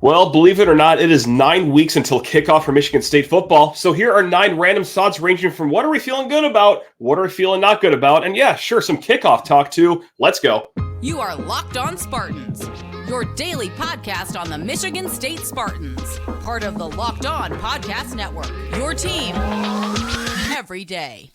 Well, believe it or not, it is 9 weeks until kickoff for Michigan State football. So here are 9 random thoughts ranging from what are we feeling good about, what are we feeling not good about, and yeah, sure, some kickoff talk too. Let's go. You are Locked On Spartans, your daily podcast on the Michigan State Spartans, part of the Locked On Podcast Network, your team every day.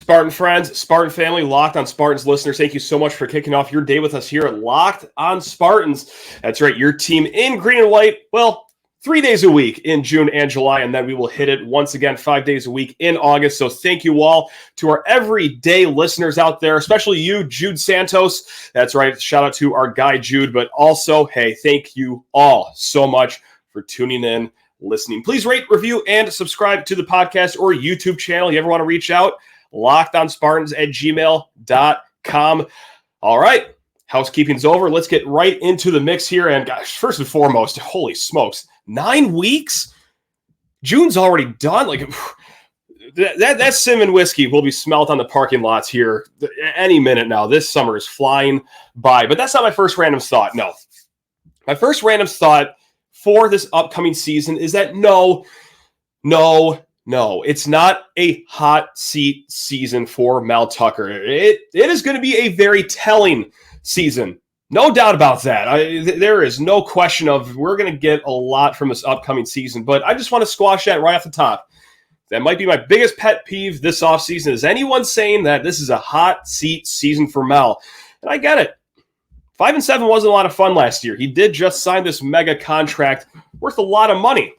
Spartan friends, Spartan family, Locked On Spartans listeners, thank you so much for kicking off your day with us here at Locked On Spartans. That's right, your team in green and white, well, 3 days a week in June and July, and then we will hit it once again 5 days a week in August. So thank you all to our everyday listeners out there, especially you, Jude Santos. That's right, shout out to our guy, Jude, but also, hey, thank you all so much for tuning in, listening. Please rate, review, and subscribe to the podcast or YouTube channel. You ever want to reach out? LockedOnSpartans@gmail.com. All right, housekeeping's over. Let's get right into the mix here. And gosh, first and foremost, holy smokes, 9 weeks? June's already done. Like that Simeon whiskey will be smelt on the parking lots here any minute now. This summer is flying by. But that's not my first random thought. No. My first random thought for this upcoming season is that no, it's not a hot seat season for Mel Tucker. It is going to be a very telling season. No doubt about that. There is no question of we're going to get a lot from this upcoming season, but I just want to squash that right off the top. That might be my biggest pet peeve this offseason is anyone saying that this is a hot seat season for Mel. And I get it. 5-7 wasn't a lot of fun last year. He did just sign this mega contract worth a lot of money.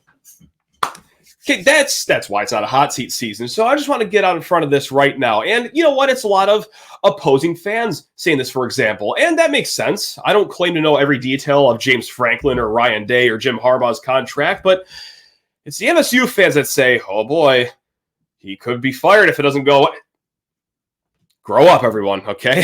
Okay, that's why it's not a hot seat season. So I just want to get out in front of this right now. And you know what? It's a lot of opposing fans saying this, for example. And that makes sense. I don't claim to know every detail of James Franklin or Ryan Day or Jim Harbaugh's contract, but it's the MSU fans that say, oh boy, he could be fired if it doesn't go. Grow up, everyone, okay?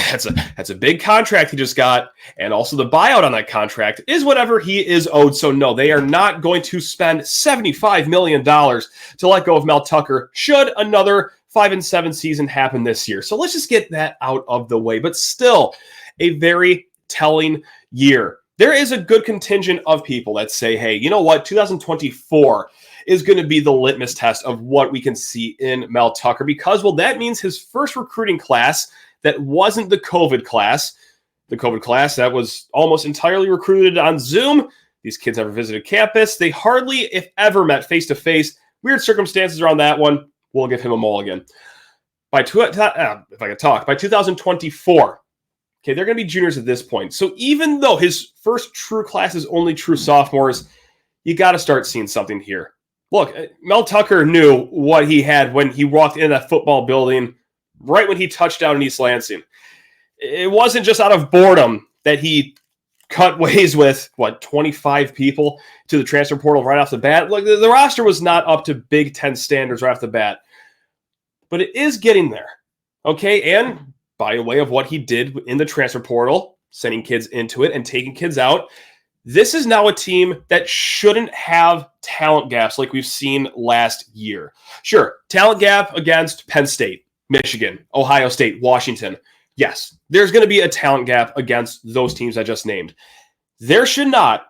That's a big contract he just got, and also the buyout on that contract is whatever he is owed. So no, they are not going to spend $75 million to let go of Mel Tucker should another 5-7 season happen this year. So let's just get that out of the way. But still, a very telling year. There is a good contingent of people that say, hey, you know what? 2024 is going to be the litmus test of what we can see in Mel Tucker because, well, that means his first recruiting class that wasn't the COVID class that was almost entirely recruited on Zoom. These kids never visited campus. They hardly, if ever, met face-to-face. Weird circumstances around that one. We'll give him a mulligan. By 2024, okay, they're going to be juniors at this point. So even though his first true class is only true sophomores, you got to start seeing something here. Look, Mel Tucker knew what he had when he walked into that football building right when he touched down in East Lansing. It wasn't just out of boredom that he cut ways with, 25 people to the transfer portal right off the bat. Look, the roster was not up to Big Ten standards right off the bat, but it is getting there, okay? And by way of what he did in the transfer portal, sending kids into it and taking kids out, this is now a team that shouldn't have talent gaps like we've seen last year. Sure, talent gap against Penn State, Michigan, Ohio State, Washington. Yes, there's going to be a talent gap against those teams I just named. There should not,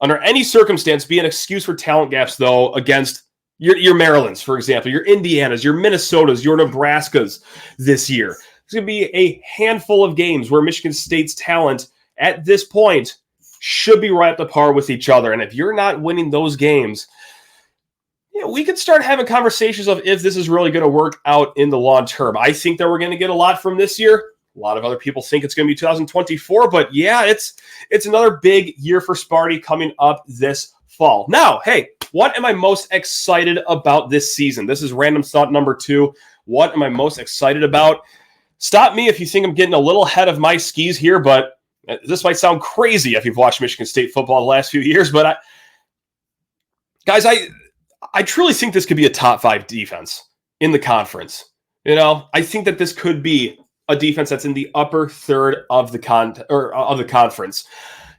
under any circumstance, be an excuse for talent gaps, though, against your Marylands, for example, your Indianas, your Minnesotas, your Nebraskas this year. There's going to be a handful of games where Michigan State's talent at this point should be right up to par with each other. And if you're not winning those games, we could start having conversations of if this is really going to work out in the long term. I think that we're going to get a lot from this year. A lot of other people think it's going to be 2024, but yeah, it's another big year for Sparty coming up this fall. Now, hey, what am I most excited about this season? This is random thought number 2. What am I most excited about? Stop me if you think I'm getting a little ahead of my skis here, but this might sound crazy if you've watched Michigan State football the last few years, but I truly think this could be a top 5 defense in the conference. I think that this could be a defense that's in the upper third of the conference.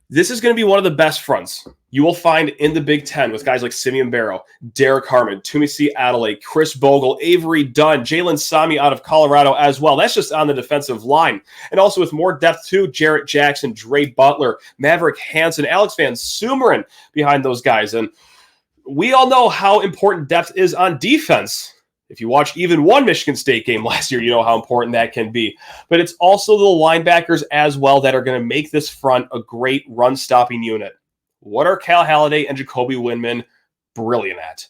This is going to be one of the best fronts you will find in the Big Ten with guys like Simeon Barrow, Derrick Harmon, Tumisi Adelaide, Chris Bogle, Avery Dunn, Jalen Sami out of Colorado as well. That's just on the defensive line. And also with more depth too, Jarrett Jackson, Dre Butler, Maverick Hansen, Alex Van Sumeren behind those guys. And we all know how important depth is on defense. If you watched even one Michigan State game last year, you know how important that can be. But it's also the linebackers as well that are going to make this front a great run-stopping unit. What are Cal Haladay and Jacoby Windman brilliant at?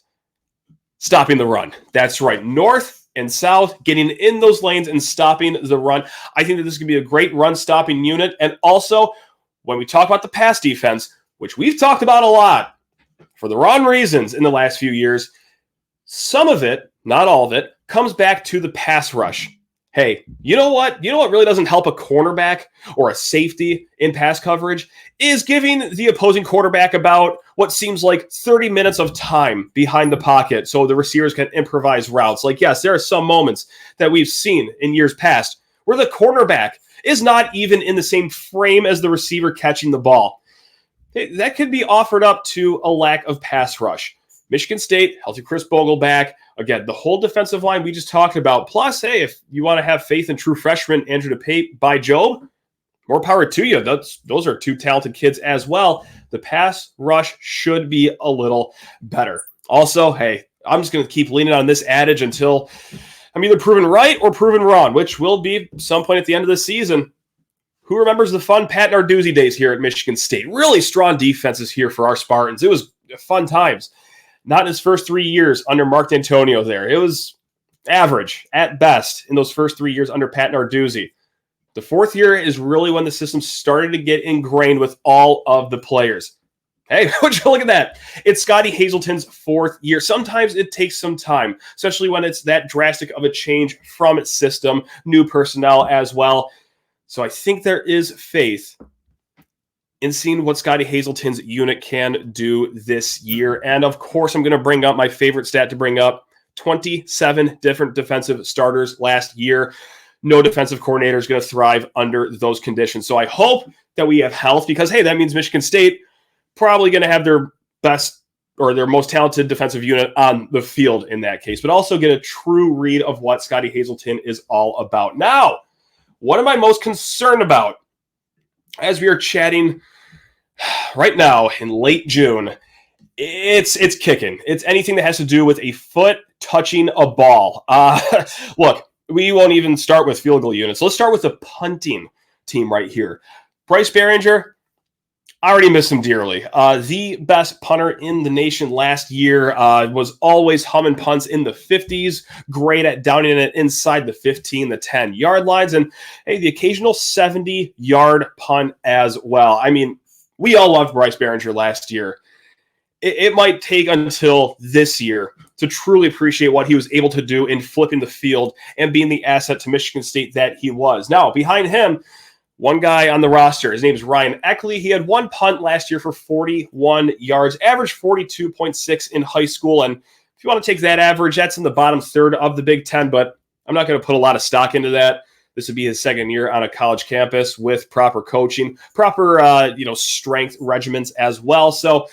Stopping the run. That's right. North and south, getting in those lanes and stopping the run. I think that this is going to be a great run-stopping unit. And also, when we talk about the pass defense, which we've talked about a lot for the wrong reasons in the last few years, some of it, not all of it, comes back to the pass rush. Hey, you know what? You know what really doesn't help a cornerback or a safety in pass coverage is giving the opposing quarterback about what seems like 30 minutes of time behind the pocket so the receivers can improvise routes. Like, yes, there are some moments that we've seen in years past where the cornerback is not even in the same frame as the receiver catching the ball. That could be offered up to a lack of pass rush. Michigan State, healthy Chris Bogle back. Again, the whole defensive line we just talked about. Plus, hey, if you want to have faith in true freshman Andrew DePape by Job, more power to you. Those are two talented kids as well. The pass rush should be a little better. Also, hey, I'm just going to keep leaning on this adage until I'm either proven right or proven wrong, which will be some point at the end of the season. Who remembers the fun Pat Narduzzi days here at Michigan State? Really strong defenses here for our Spartans. It was fun times. Not in his first 3 years under Mark D'Antonio there. It was average at best in those first 3 years under Pat Narduzzi. The fourth year is really when the system started to get ingrained with all of the players. Hey, would you look at that? It's Scotty Hazelton's fourth year. Sometimes it takes some time, especially when it's that drastic of a change from its system, new personnel as well. So I think there is faith in seeing what Scotty Hazelton's unit can do this year. And of course, I'm going to bring up my favorite stat to bring up. 27 different defensive starters last year. No defensive coordinator is going to thrive under those conditions. So I hope that we have health because, hey, that means Michigan State probably going to have their best or their most talented defensive unit on the field in that case, but also get a true read of what Scotty Hazelton is all about. Now, what am I most concerned about as we are chatting right now in late June? It's kicking. It's anything that has to do with a foot touching a ball. Look, we won't even start with field goal units. Let's start with the punting team right here. Bryce Behringer, I already miss him dearly. The best punter in the nation last year, was always humming punts in the 50s, great at downing it inside the 15, the 10-yard lines, and hey, the occasional 70-yard punt as well. I mean, we all loved Bryce Behringer last year. It might take until this year to truly appreciate what he was able to do in flipping the field and being the asset to Michigan State that he was. Now, behind him, one guy on the roster, his name is Ryan Eckley. He had one punt last year for 41 yards, averaged 42.6 in high school. And if you want to take that average, that's in the bottom third of the Big Ten, but I'm not going to put a lot of stock into that. This would be his second year on a college campus with proper coaching, proper strength regimens as well. So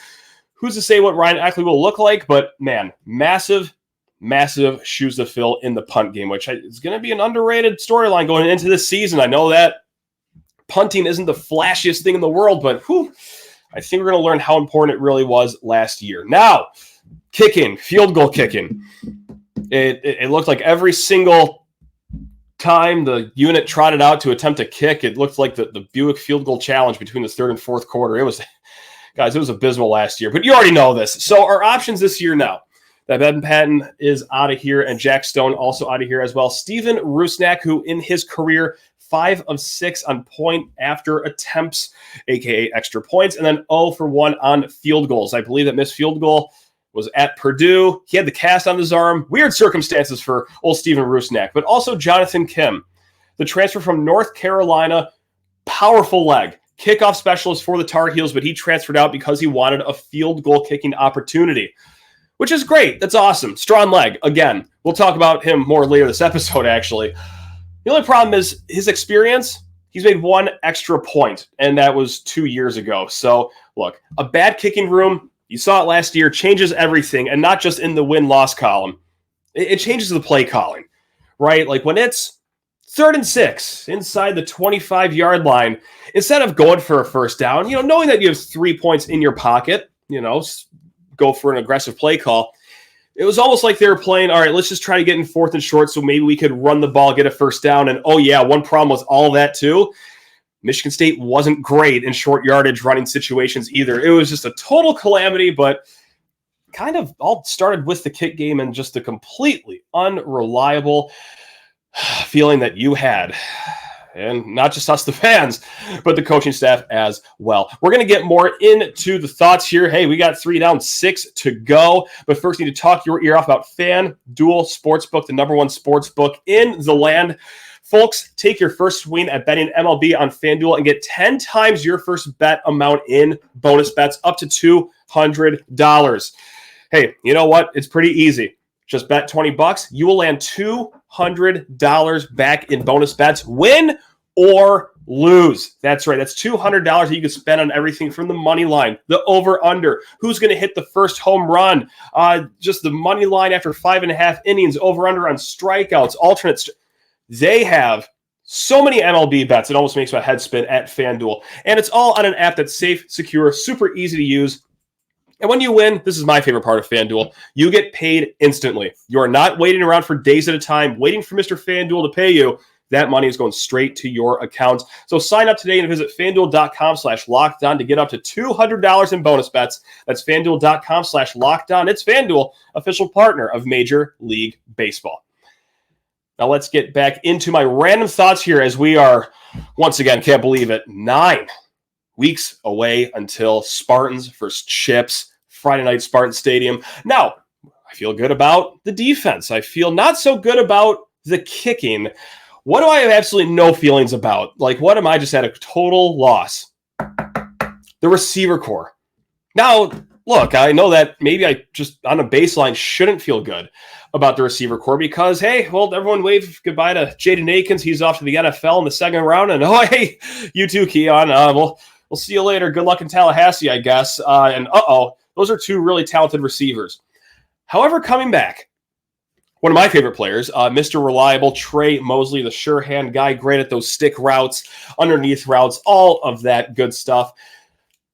who's to say what Ryan Eckley will look like? But man, massive shoes to fill in the punt game, which is going to be an underrated storyline going into this season. I know that punting isn't the flashiest thing in the world, but I think we're going to learn how important it really was last year. Now, kicking, field goal kicking. It looked like every single time the unit trotted out to attempt to kick, it looked like the Buick field goal challenge between the third and fourth quarter. It was abysmal last year, but you already know this. So our options this year now, that Ben Patton is out of here and Jack Stone also out of here as well. Steven Rusnak, who in his career, 5 of 6 on point after attempts, aka extra points, and then 0 for 1 on field goals. I believe that missed field goal was at Purdue. He had the cast on his arm. Weird circumstances for old Steven Rusnak, but also Jonathan Kim, the transfer from North Carolina, powerful leg. Kickoff specialist for the Tar Heels, but he transferred out because he wanted a field goal kicking opportunity, which is great. That's awesome. Strong leg. Again, we'll talk about him more later this episode, actually. The only problem is his experience He's made one extra point, and that was 2 years ago. So, look, a bad kicking room, you saw it last year, changes everything, and not just in the win-loss column. It changes the play calling, right? Like when it's 3rd and 6 inside the 25-yard line, instead of going for a first down, knowing that you have 3 points in your pocket, go for an aggressive play call. It was almost like they were playing, all right, let's just try to get in 4th and short so maybe we could run the ball, get a first down. And, oh, yeah, one problem was all that too. Michigan State wasn't great in short yardage running situations either. It was just a total calamity, but kind of all started with the kick game and just a completely unreliable feeling that you had. And not just us, the fans, but the coaching staff as well. We're going to get more into the thoughts here. Hey, we got 3 down, 6 to go. But first, need to talk your ear off about FanDuel Sportsbook, the number one sportsbook in the land. Folks, take your first swing at betting MLB on FanDuel and get 10 times your first bet amount in bonus bets up to $200. Hey, you know what? It's pretty easy. Just bet $20. You will land $200 back in bonus bets, win or lose. That's right. That's $200 that you can spend on everything from the money line, the over-under, who's going to hit the first home run, just the money line after 5.5 innings, over-under on strikeouts, alternates. They have so many MLB bets, it almost makes my head spin at FanDuel. And it's all on an app that's safe, secure, super easy to use. And when you win, this is my favorite part of FanDuel, you get paid instantly. You are not waiting around for days at a time, waiting for Mr. FanDuel to pay you. That money is going straight to your account. So sign up today and visit FanDuel.com/lockedon to get up to $200 in bonus bets. That's FanDuel.com/lockedon. It's FanDuel, official partner of Major League Baseball. Now let's get back into my random thoughts here as we are, once again, can't believe it, 9 weeks away until Spartans versus Chips, Friday night, Spartan Stadium. Now, I feel good about the defense. I feel not so good about the kicking. What do I have absolutely no feelings about? Like, what am I just at a total loss? The receiver core. Now, look, I know that maybe I just, on a baseline, shouldn't feel good about the receiver core because, hey, well, everyone wave goodbye to Jaden Akins. He's off to the NFL in the second round. And, oh, hey, you too, Keon. We'll see you later. Good luck in Tallahassee, I guess. And those are 2 really talented receivers. However, coming back, one of my favorite players, Mr. Reliable, Trey Mosley, the sure hand guy, great at those stick routes, underneath routes, all of that good stuff.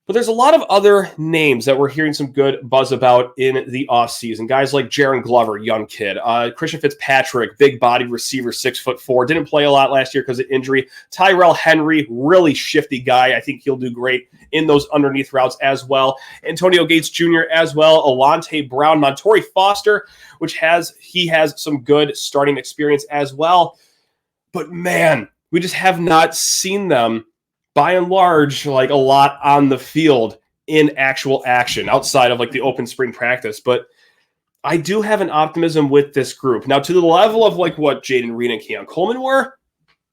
But there's a lot of other names that we're hearing some good buzz about in the offseason. Guys like Jaren Glover, young kid. Christian Fitzpatrick, big-bodied receiver, 6'4". Didn't play a lot last year because of injury. Tyrell Henry, really shifty guy. I think he'll do great in those underneath routes as well. Antonio Gates Jr. as well. Alante Brown, Montori Foster, he has some good starting experience as well. But, man, we just have not seen them by and large, like a lot on the field in actual action outside of like the open spring practice. But I do have an optimism with this group. Now, to the level of like what Jaden Reed and Keon Coleman were,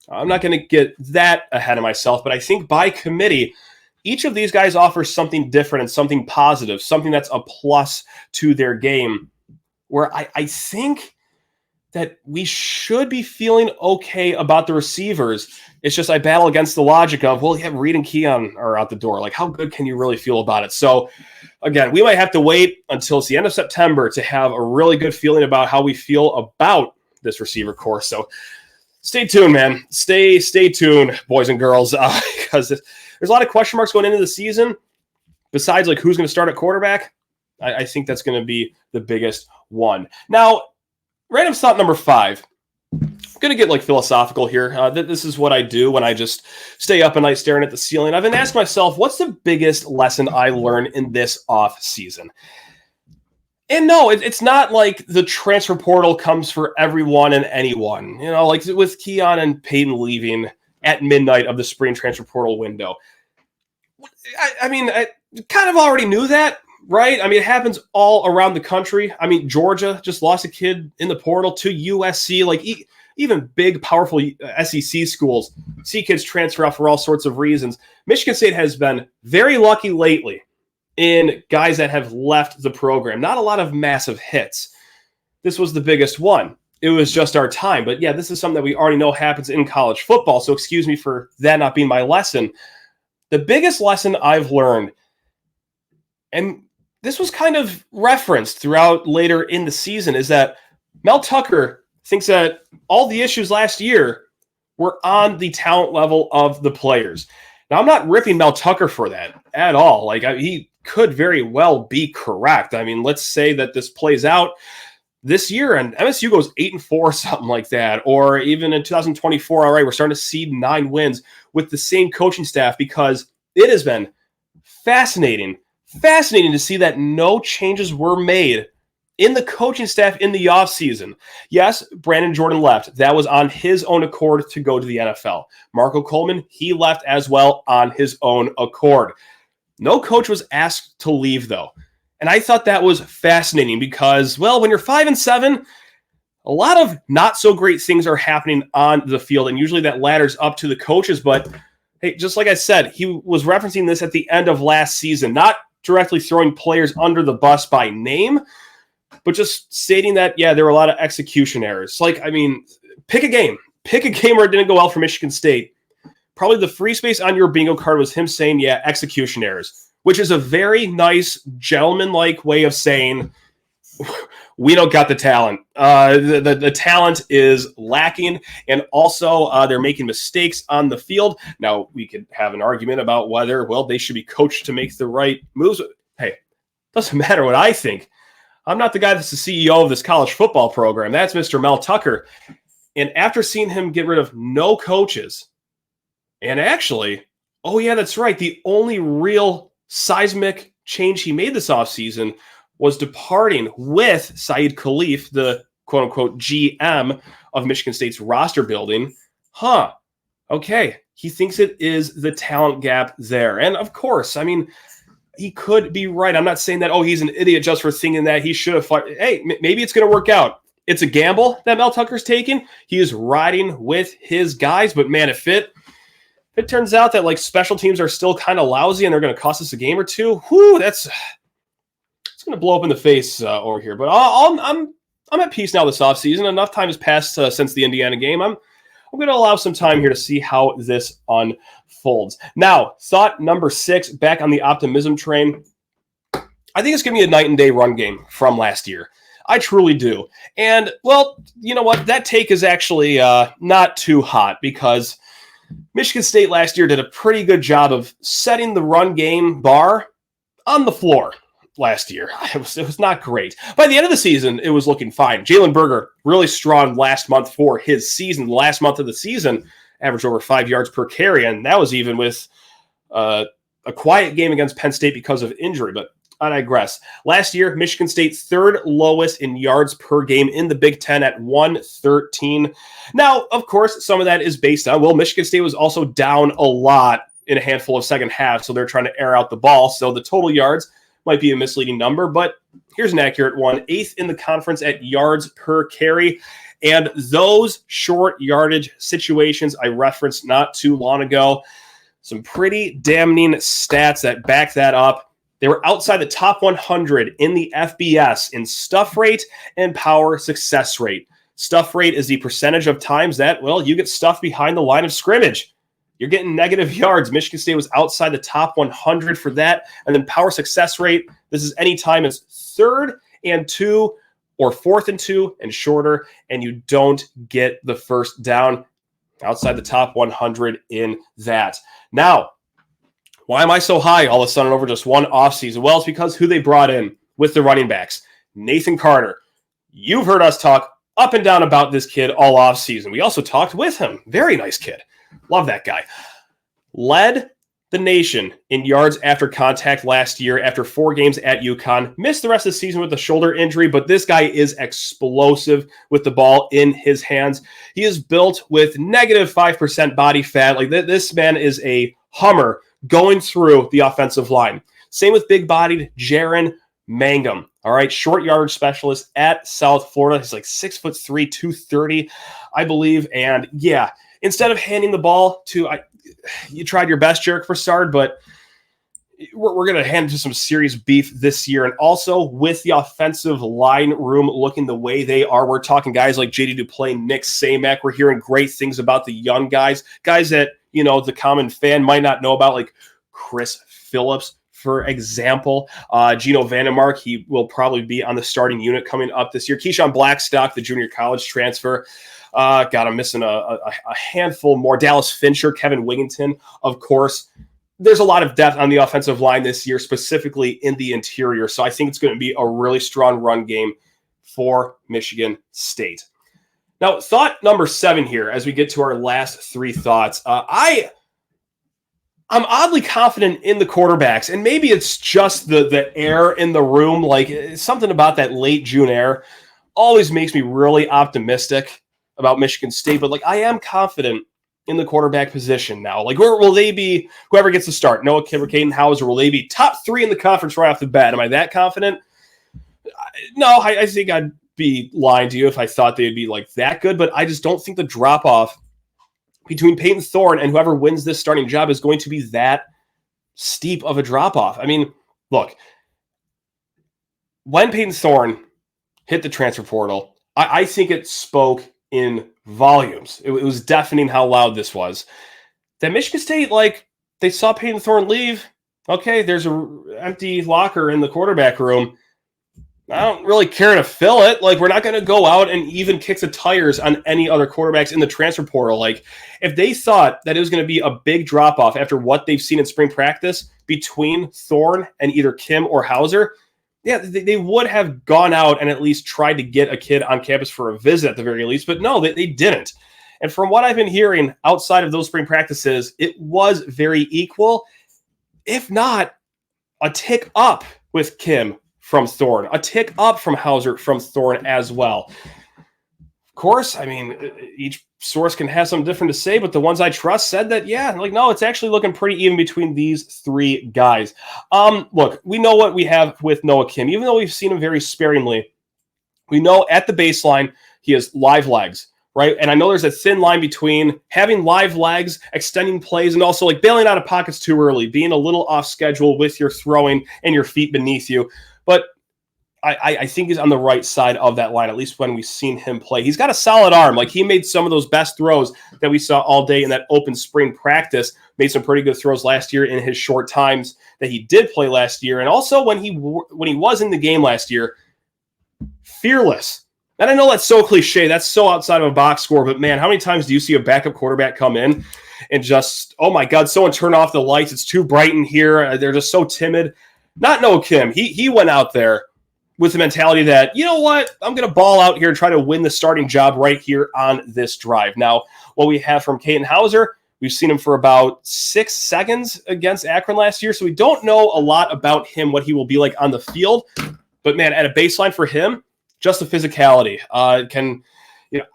I'm not going to get that ahead of myself. But I think by committee, each of these guys offers something different and something positive, something that's a plus to their game, where I think that we should be feeling okay about the receivers. It's just I battle against the logic of, well, yeah, Reed and Keon are out the door. Like, how good can you really feel about it? So, again, we might have to wait until it's the end of September to have a really good feeling about how we feel about this receiver core. So, stay tuned, man. Stay tuned, boys and girls, because there's a lot of question marks going into the season. Besides, like, who's going to start at quarterback? I think that's going to be the biggest one. Now, random thought number 5. I'm going to get like philosophical here. This is what I do when I just stay up at night staring at the ceiling. I've been asking myself, what's the biggest lesson I learned in this off season? And no, it's not like the transfer portal comes for everyone and anyone. You know, like with Keon and Peyton leaving at midnight of the spring transfer portal window. I mean, I kind of already knew that. Right? I mean, it happens all around the country. I mean, Georgia just lost a kid in the portal to USC. Like, even big, powerful SEC schools see kids transfer out for all sorts of reasons. Michigan State has been very lucky lately in guys that have left the program. Not a lot of massive hits. This was the biggest one. it was just our time. But yeah, this is something that we already know happens in college football. So excuse me for that not being my lesson. The biggest lesson I've learned, and this was kind of referenced throughout later in the season, is that Mel Tucker thinks that all the issues last year were on the talent level of the players. Now, I'm not ripping Mel Tucker for that at all. He could very well be correct. I mean, let's say that this plays out this year and MSU goes 8-4, something like that. Or even in 2024, all right, we're starting to see 9 wins with the same coaching staff, because it has been fascinating to see that no changes were made in the coaching staff in the offseason. Yes, Brandon Jordan left. That was on his own accord to go to the NFL. Marco Coleman, he left as well on his own accord. No coach was asked to leave, though. And I thought that was fascinating because, well, when you're 5-7, a lot of not so great things are happening on the field, and usually that ladders up to the coaches. But hey, just like I said, he was referencing this at the end of last season, not directly throwing players under the bus by name, but just stating that, yeah, there were a lot of execution errors. Pick a game where it didn't go well for Michigan State. Probably the free space on your bingo card was him saying, yeah, execution errors, which is a very nice gentleman-like way of saying, we don't got the talent. The talent is lacking, and also they're making mistakes on the field. Now, we could have an argument about whether, well, they should be coached to make the right moves. Hey, doesn't matter what I think. I'm not the guy that's the CEO of this college football program. That's Mr. Mel Tucker. And after seeing him get rid of no coaches, and actually, oh yeah, that's right, the only real seismic change he made this offseason was departing with Saeed Khalif, the quote-unquote GM of Michigan State's roster building. Okay, he thinks it is the talent gap there. And of course, he could be right. I'm not saying that, he's an idiot just for thinking that he should have fired. Hey, maybe it's going to work out. It's a gamble that Mel Tucker's taking. He is riding with his guys, but man, if it turns out that special teams are still kind of lousy and they're going to cost us a game or two, it's going to blow up in the face over here. But I'm at peace now this offseason. Enough time has passed since the Indiana game. I'm going to allow some time here to see how this unfolds. Now, thought number 6, back on the optimism train. I think it's going to be a night and day run game from last year. I truly do. And, well, you know what? That take is actually not too hot, because Michigan State last year did a pretty good job of setting the run game bar on the floor last year. It was not great. By the end of the season, it was looking fine. Jalen Berger, really strong last month for his season. The last month of the season, averaged over 5 yards per carry, and that was even with a quiet game against Penn State because of injury. But I digress. Last year, Michigan State 3rd lowest in yards per game in the Big Ten at 113. Now, of course, some of that is based on, Michigan State was also down a lot in a handful of second halves, so they're trying to air out the ball. So the total yards might be a misleading number, but here's an accurate one. 8th in the conference at yards per carry. And those short yardage situations I referenced not too long ago, some pretty damning stats that back that up. They were outside the top 100 in the FBS in stuff rate and power success rate. Stuff rate is the percentage of times that, you get stuffed behind the line of scrimmage. You're getting negative yards. Michigan State was outside the top 100 for that. And then power success rate, this is any time it's 3rd and 2 or 4th and 2 and shorter, and you don't get the first down. Outside the top 100 in that. Now, why am I so high all of a sudden over just one offseason? Well, it's because who they brought in with the running backs. Nathan Carter. You've heard us talk up and down about this kid all offseason. We also talked with him. Very nice kid. Love that guy. Led the nation in yards after contact last year after 4 games at UConn. Missed the rest of the season with a shoulder injury, but this guy is explosive with the ball in his hands. He is built with negative 5% body fat. This man is a Hummer going through the offensive line. Same with big-bodied Jaren Mangham. All right, short yardage specialist at South Florida. He's 6'3", 230, I believe. And yeah, instead of handing the ball to, you tried your best, Derrick Broussard, but we're going to hand to some serious beef this year. And also with the offensive line room looking the way they are, we're talking guys like JD Duplain, Nick Samak. We're hearing great things about the young guys that, the common fan might not know about, like Chris Phillips, for example. Gino Vandemark, he will probably be on the starting unit coming up this year. Keyshawn Blackstock, the junior college transfer. I'm missing a handful more. Dallas Fincher, Kevin Wigginton, of course. There's a lot of depth on the offensive line this year, specifically in the interior. So I think it's going to be a really strong run game for Michigan State. Now, thought number 7 here, as we get to our last 3 thoughts. I'm oddly confident in the quarterbacks, and maybe it's just the air in the room. Like, something about that late June air always makes me really optimistic about Michigan State. But, I am confident in the quarterback position now. Where will they be, whoever gets to start? Noah Kim or Caden Hauser, will they be top 3 in the conference right off the bat? Am I that confident? No, I think I'd be lying to you if I thought they'd be that good, but I just don't think the drop-off between Peyton Thorne and whoever wins this starting job is going to be that steep of a drop-off. I mean, look, when Peyton Thorne hit the transfer portal, I think it spoke in volumes. It was deafening how loud this was. That Michigan State, they saw Peyton Thorne leave. Okay, there's an empty locker in the quarterback room. I don't really care to fill it. We're not going to go out and even kick the tires on any other quarterbacks in the transfer portal. If they thought that it was going to be a big drop-off after what they've seen in spring practice between Thorne and either Kim or Hauser, yeah, they would have gone out and at least tried to get a kid on campus for a visit at the very least. But no, they didn't. And from what I've been hearing outside of those spring practices, it was very equal, if not a tick up with Kim from Thorne, a tick up from Hauser from Thorne as well. Of course, I mean, each source can have something different to say, but the ones I trust said that, no, it's actually looking pretty even between these 3 guys. Look, we know what we have with Noah Kim. Even though we've seen him very sparingly, we know at the baseline he has live legs, right? And I know there's a thin line between having live legs, extending plays, and also bailing out of pockets too early, being a little off schedule with your throwing and your feet beneath you. But I think he's on the right side of that line, at least when we've seen him play. He's got a solid arm. He made some of those best throws that we saw all day in that open spring practice, made some pretty good throws last year in his short times that he did play last year. And also when he was in the game last year, fearless. And I know that's so cliche. That's so outside of a box score. But, man, how many times do you see a backup quarterback come in and just, oh, my God, someone turn off the lights. It's too bright in here. They're just so timid. Not Noah Kim. He went out there with the mentality that, you know what, I'm going to ball out here and try to win the starting job right here on this drive. Now, what we have from Caden Hauser, we've seen him for about 6 seconds against Akron last year, so we don't know a lot about him, what he will be like on the field. But, man, at a baseline for him, just the physicality. Can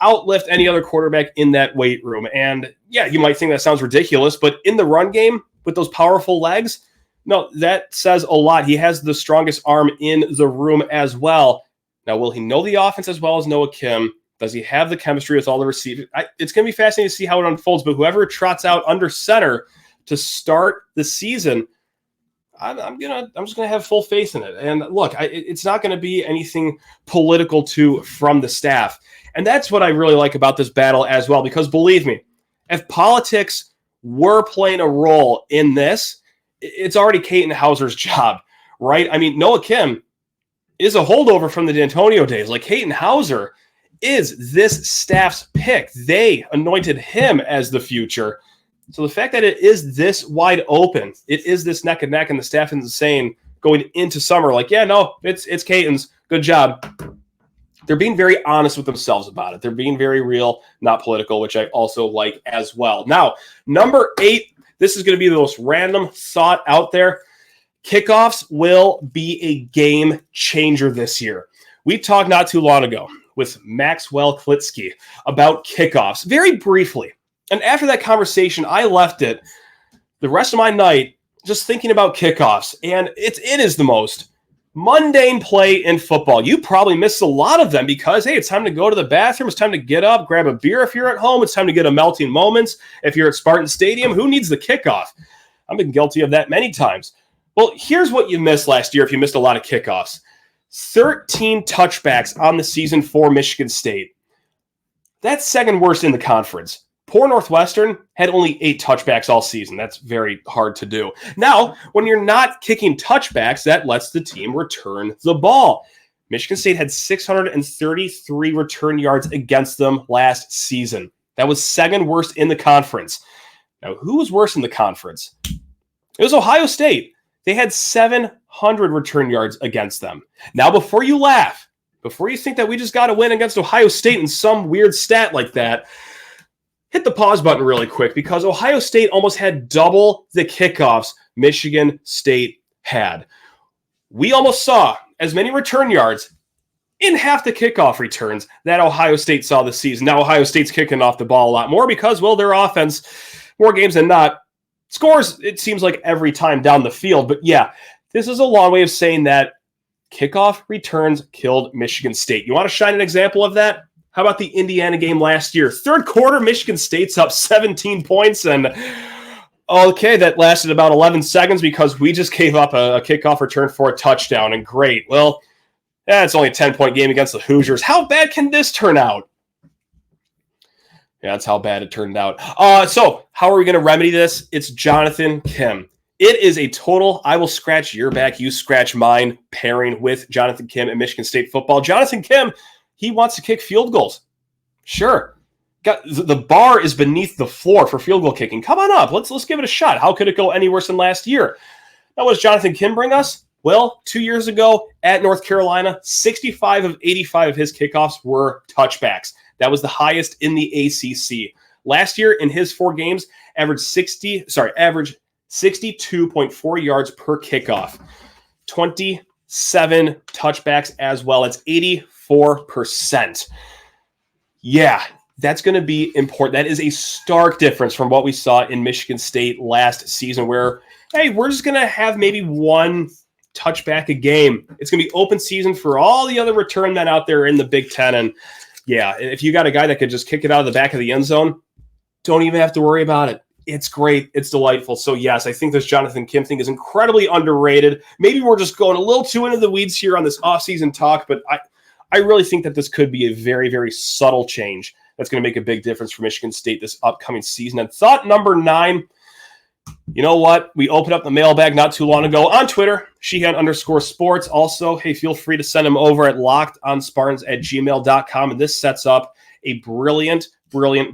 outlift any other quarterback in that weight room. And, yeah, you might think that sounds ridiculous, but in the run game with those powerful legs, no, that says a lot. He has the strongest arm in the room as well. Now, will he know the offense as well as Noah Kim? Does he have the chemistry with all the receivers? It's going to be fascinating to see how it unfolds, but whoever trots out under center to start the season, I'm just going to have full faith in it. And look, it's not going to be anything political from the staff. And that's what I really like about this battle as well, because believe me, if politics were playing a role in this, it's already Caden Hauser's job, right? I mean, Noah Kim is a holdover from the D'Antonio days. Caden Hauser is this staff's pick. They anointed him as the future. So the fact that it is this wide open, it is this neck and neck, and the staff is saying going into summer, it's Caden's. Good job. They're being very honest with themselves about it. They're being very real, not political, which I also like as well. Now, number 8, this is going to be the most random thought out there. Kickoffs will be a game changer this year. We talked not too long ago with Maxwell Klitsky about kickoffs, very briefly. And after that conversation, I left it the rest of my night just thinking about kickoffs. And it is the most mundane play in football. You probably missed a lot of them because, hey, it's time to go to the bathroom. It's time to get up, grab a beer if you're at home. It's time to get a melting moments. If you're at Spartan Stadium, who needs the kickoff? I've been guilty of that many times. Well, here's what you missed last year if you missed a lot of kickoffs. 13 touchbacks on the season for Michigan State. That's second worst in the conference. Poor Northwestern had only 8 touchbacks all season. That's very hard to do. Now, when you're not kicking touchbacks, that lets the team return the ball. Michigan State had 633 return yards against them last season. That was second worst in the conference. Now, who was worse in the conference? It was Ohio State. They had 700 return yards against them. Now, before you laugh, before you think that we just got to win against Ohio State in some weird stat like that, hit the pause button really quick, because Ohio State almost had double the kickoffs Michigan State had. We almost saw as many return yards in half the kickoff returns that Ohio State saw this season. Now, Ohio State's kicking off the ball a lot more because, well, their offense, more games than not, scores, it seems like, every time down the field. But yeah, this is a long way of saying that kickoff returns killed Michigan State. You want to shine an example of that? How about the Indiana game last year? Third quarter, Michigan State's up 17 points, and okay, that lasted about 11 seconds because we just gave up a kickoff return for a touchdown, and great. Well, it's only a 10-point game against the Hoosiers. How bad can this turn out? Yeah, that's how bad it turned out. So how are we going to remedy this? It's Jonathan Kim. It is a total I will scratch your back, you scratch mine pairing with Jonathan Kim at Michigan State football. Jonathan Kim, he wants to kick field goals. Sure. The bar is beneath the floor for field goal kicking. Come on up. Let's give it a shot. How could it go any worse than last year? Now, what does Jonathan Kim bring us? Well, 2 years ago at North Carolina, 65 of 85 of his kickoffs were touchbacks. That was the highest in the ACC. Last year, in his 4 games, averaged 62.4 yards per kickoff. 27 touchbacks as well. It's 84%. Yeah, that's going to be important. That is a stark difference from what we saw in Michigan State last season, where, hey, we're just going to have maybe 1 touchback a game. It's going to be open season for all the other return men out there in the Big Ten. And yeah, if you got a guy that could just kick it out of the back of the end zone, don't even have to worry about it. It's great. It's delightful. So yes, I think this Jonathan Kim thing is incredibly underrated. Maybe we're just going a little too into the weeds here on this offseason talk, but I really think that this could be a very, very subtle change that's going to make a big difference for Michigan State this upcoming season. And thought number 9, you know what? We opened up the mailbag not too long ago on Twitter, Sheehan_sports. Also, hey, feel free to send them over at lockedonspartans@gmail.com. And this sets up a brilliant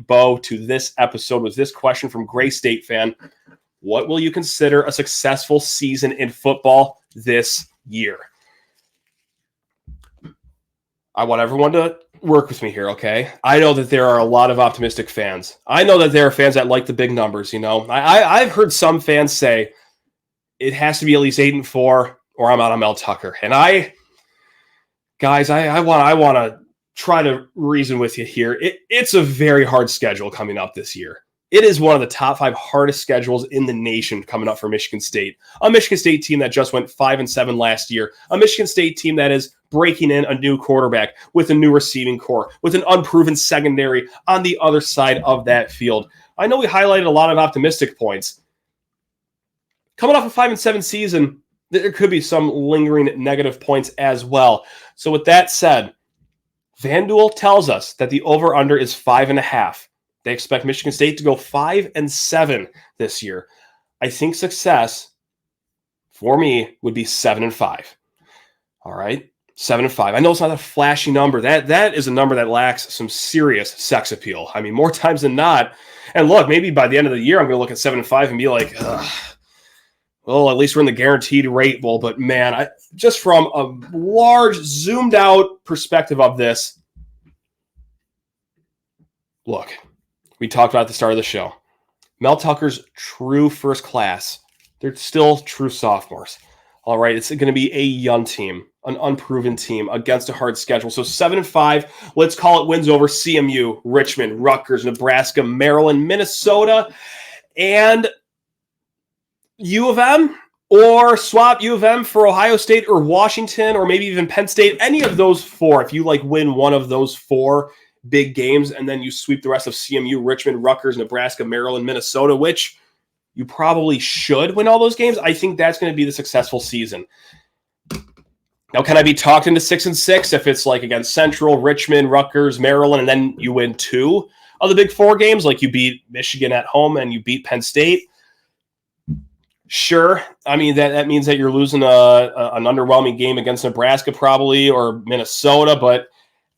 bow to this episode with this question from Gray State fan. What will you consider a successful season in football this year? I want everyone to work with me here, okay? I know that there are a lot of optimistic fans. I know that there are fans that like the big numbers, you know. I've heard some fans say it has to be at least 8-4 or I'm out on Mel Tucker. And I want to try to reason with you here. It's a very hard schedule coming up this year. It is one of the top 5 hardest schedules in the nation coming up for Michigan State. A Michigan State team that just went 5-7 last year. A Michigan State team that is breaking in a new quarterback with a new receiving core, with an unproven secondary on the other side of that field. I know we highlighted a lot of optimistic points. Coming off a 5-7 season, there could be some lingering negative points as well. So with that said, FanDuel tells us that the over-under is 5.5. They expect Michigan State to go 5-7 this year. I think success for me would be 7-5. All right, 7-5. I know it's not a flashy number. That is a number that lacks some serious sex appeal. I mean, more times than not. And look, maybe by the end of the year, I'm going to look at 7-5 and be like, well, at least we're in the guaranteed rate bowl. But man, just from a large, zoomed out perspective of this, look. We talked about at the start of the show. Mel Tucker's true first class. They're still true sophomores. All right, it's going to be a young team, an unproven team against a hard schedule. So 7-5, let's call it wins over CMU, Richmond, Rutgers, Nebraska, Maryland, Minnesota, and U of M, or swap U of M for Ohio State or Washington or maybe even Penn State. Any of those 4, if you win one of those 4 big games, and then you sweep the rest of CMU, Richmond, Rutgers, Nebraska, Maryland, Minnesota, which you probably should win all those games. I think that's going to be the successful season. Now, can I be talked into 6-6 if it's like against Central, Richmond, Rutgers, Maryland, and then you win 2 of the Big Four games, like you beat Michigan at home and you beat Penn State? Sure. I mean, that means that you're losing an underwhelming game against Nebraska probably, or Minnesota, but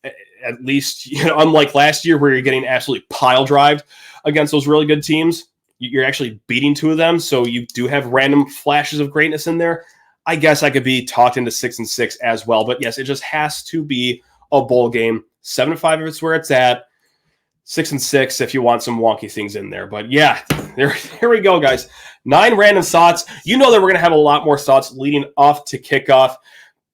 at least, unlike last year where you're getting absolutely pile-drived against those really good teams, you're actually beating 2 of them, so you do have random flashes of greatness in there. I guess I could be talked into 6-6 as well. But yes, it just has to be a bowl game. 7-5 if it's where it's at. 6-6 if you want some wonky things in there. But yeah, here we go, guys. 9 random thoughts. You know that we're going to have a lot more thoughts leading off to kickoff.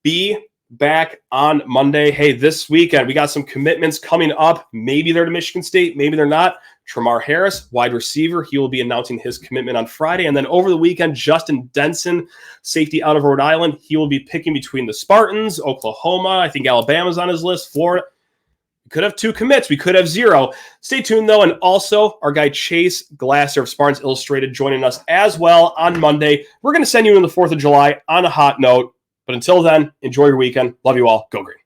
Be back on Monday. Hey, this weekend, we got some commitments coming up. Maybe they're to Michigan State. Maybe they're not. Tramar Harris, wide receiver. He will be announcing his commitment on Friday. And then over the weekend, Justin Denson, safety out of Rhode Island. He will be picking between the Spartans, Oklahoma. I think Alabama's on his list. Florida. We could have 2 commits. We could have 0. Stay tuned, though. And also, our guy Chase Glasser of Spartans Illustrated joining us as well on Monday. We're going to send you in the 4th of July on a hot note. But until then, enjoy your weekend. Love you all. Go Green.